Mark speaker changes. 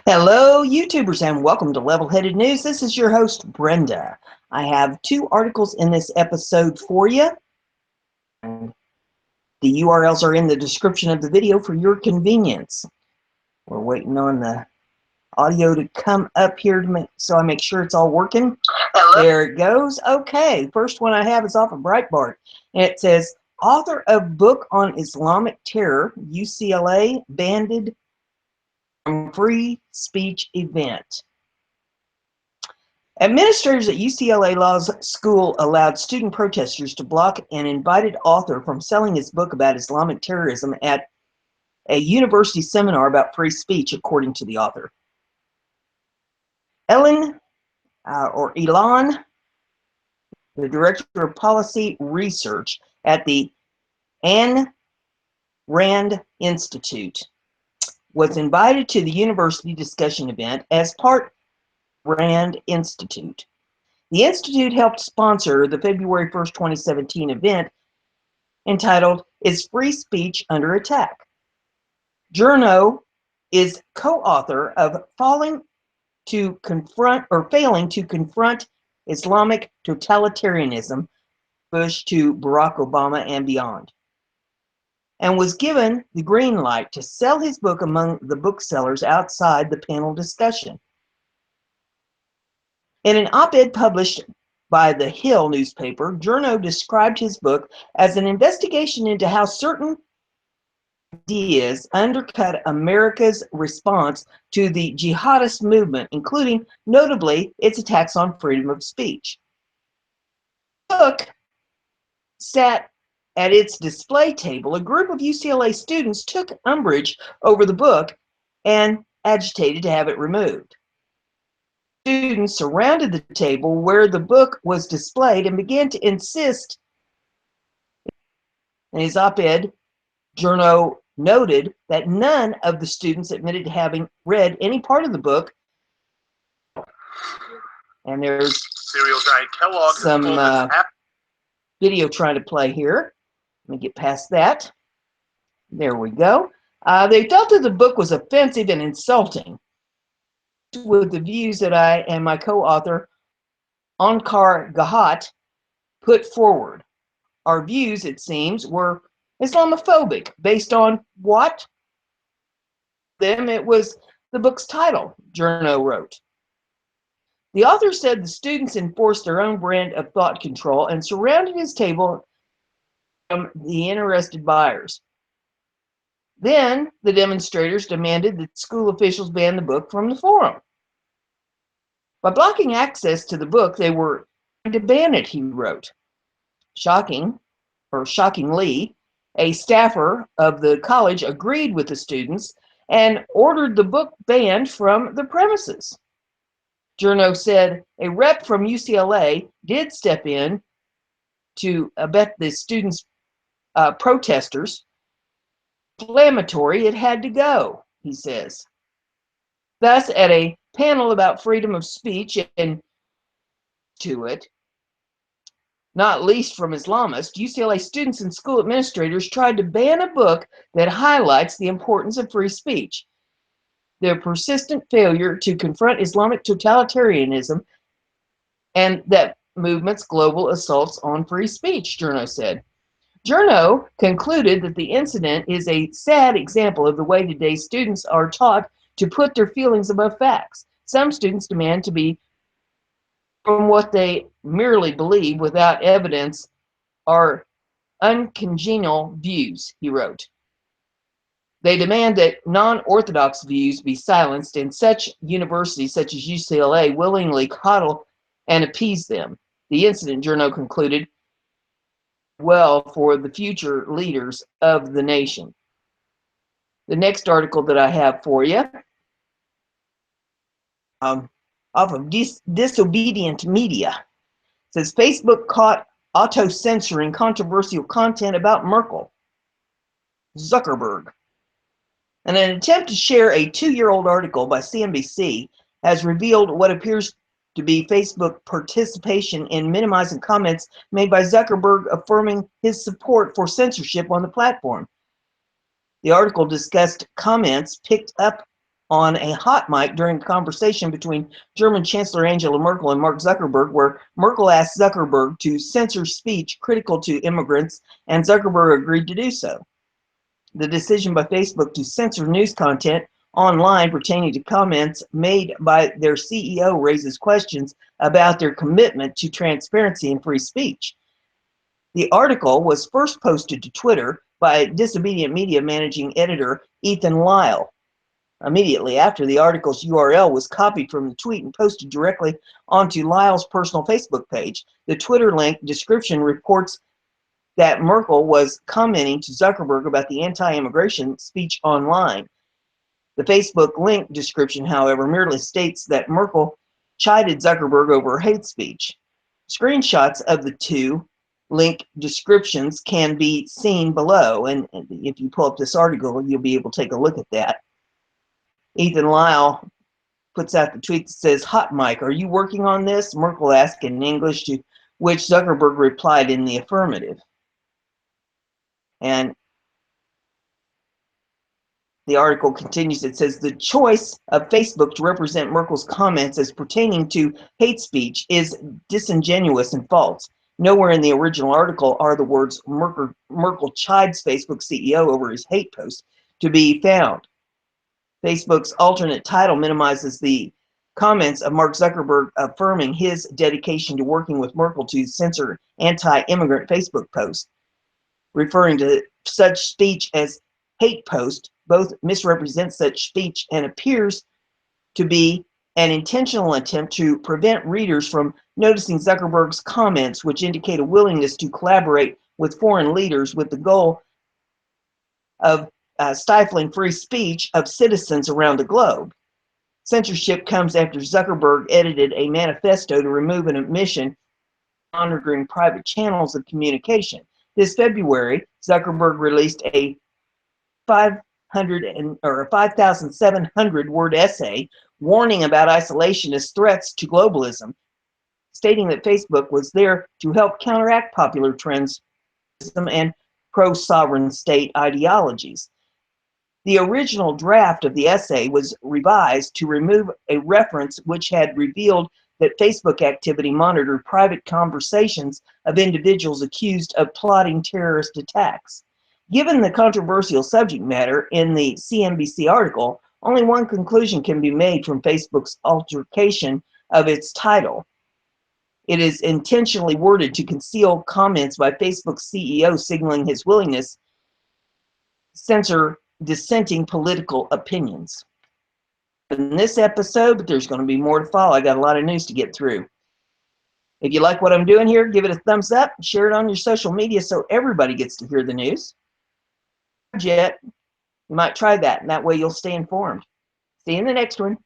Speaker 1: Hello, YouTubers, and welcome to Level-Headed News. This is your host, Brenda. I have two articles in this episode for you. The URLs are in the description of the video for your convenience. We're waiting on the audio to come up here so I make sure it's all working. Hello? There it goes. Okay, first one I have is off of Breitbart. And it says, author of book on Islamic terror, UCLA banned from free speech event. Administrators at UCLA Law School allowed student protesters to block an invited author from selling his book about Islamic terrorism at a university seminar about free speech, according to the author. Elon, the director of policy research at the Ayn Rand Institute, was invited to the university discussion event as part of Rand Institute. The Institute helped sponsor the February 1st, 2017 event entitled, Is Free Speech Under Attack? Journo is co-author of Failing to Confront Islamic Totalitarianism, Bush to Barack Obama and Beyond, and was given the green light to sell his book among the booksellers outside the panel discussion. In an op-ed published by the Hill newspaper, Journo described his book as an investigation into how certain ideas undercut America's response to the jihadist movement, including, notably, its attacks on freedom of speech. The book sat at its display table. A group of UCLA students took umbrage over the book and agitated to have it removed. Students surrounded the table where the book was displayed and began to insist. In his op-ed, Journo noted that none of the students admitted to having read any part of the book. And there's some video trying to play here. Let me get past that. There we go. They felt that the book was offensive and insulting with the views that I and my co-author, Onkar Gahat, put forward. Our views, it seems, were Islamophobic. Based on what? Then it was the book's title, Journo wrote. The author said the students enforced their own brand of thought control and surrounded his table from the interested buyers. Then the demonstrators demanded that school officials ban the book from the forum. By blocking access to the book, they were trying to ban it, he wrote. Shockingly, a staffer of the college agreed with the students and ordered the book banned from the premises. Journo said a rep from UCLA did step in to abet the students' protesters. Inflammatory, it had to go, he says. Thus, at a panel about freedom of speech and to it, not least from Islamists, UCLA students and school administrators tried to ban a book that highlights the importance of free speech. Their persistent failure to confront Islamic totalitarianism and that movement's global assaults on free speech, Journo said. Journo concluded that the incident is a sad example of the way today's students are taught to put their feelings above facts. Some students demand to be from what they merely believe without evidence are uncongenial views, he wrote. They demand that non-orthodox views be silenced, and such universities such as UCLA willingly coddle and appease them. The incident, Journo concluded, well for the future leaders of the nation. The next article that I have for you, off of Disobedient Media, says Facebook caught auto-censoring controversial content about Merkel. Zuckerberg. And an attempt to share a 2-year-old article by CNBC has revealed what appears to be Facebook participation in minimizing comments made by Zuckerberg affirming his support for censorship on the platform. The article discussed comments picked up on a hot mic during a conversation between German Chancellor Angela Merkel and Mark Zuckerberg, where Merkel asked Zuckerberg to censor speech critical to immigrants, and Zuckerberg agreed to do so. The decision by Facebook to censor news content online pertaining to comments made by their CEO raises questions about their commitment to transparency and free speech. The article was first posted to Twitter by Disobedient Media managing editor Ethan Lyle. Immediately after, the article's URL was copied from the tweet and posted directly onto Lyle's personal Facebook page. The Twitter link description reports that Merkel was commenting to Zuckerberg about the anti-immigration speech online. The Facebook link description, however, merely states that Merkel chided Zuckerberg over hate speech. Screenshots of the two link descriptions can be seen below, and if you pull up this article, you'll be able to take a look at that. Ethan Lyle puts out the tweet that says, "Hot mic, are you working on this?" Merkel asked in English, to which Zuckerberg replied in the affirmative. And the article continues. It says, "The choice of Facebook to represent Merkel's comments as pertaining to hate speech is disingenuous and false. Nowhere in the original article are the words Merkel chides Facebook CEO over his hate post to be found. Facebook's alternate title minimizes the comments of Mark Zuckerberg affirming his dedication to working with Merkel to censor anti-immigrant Facebook posts. Referring to such speech as hate post both misrepresents such speech and appears to be an intentional attempt to prevent readers from noticing Zuckerberg's comments, which indicate a willingness to collaborate with foreign leaders with the goal of stifling free speech of citizens around the globe. Censorship comes after Zuckerberg edited a manifesto to remove an omission monitoring private channels of communication. This February, Zuckerberg released a 5,700 word essay warning about isolationist threats to globalism, stating that Facebook was there to help counteract popular trends and pro-sovereign state ideologies. The original draft of the essay was revised to remove a reference which had revealed that Facebook activity monitored private conversations of individuals accused of plotting terrorist attacks. Given the controversial subject matter in the CNBC article, only one conclusion can be made from Facebook's altercation of its title. It is intentionally worded to conceal comments by Facebook's CEO signaling his willingness to censor dissenting political opinions. In this episode, but there's going to be more to follow. I got a lot of news to get through. If you like what I'm doing here, give it a thumbs up, share it on your social media so everybody gets to hear the news. Yet, you might try that, and that way you'll stay informed. See you in the next one.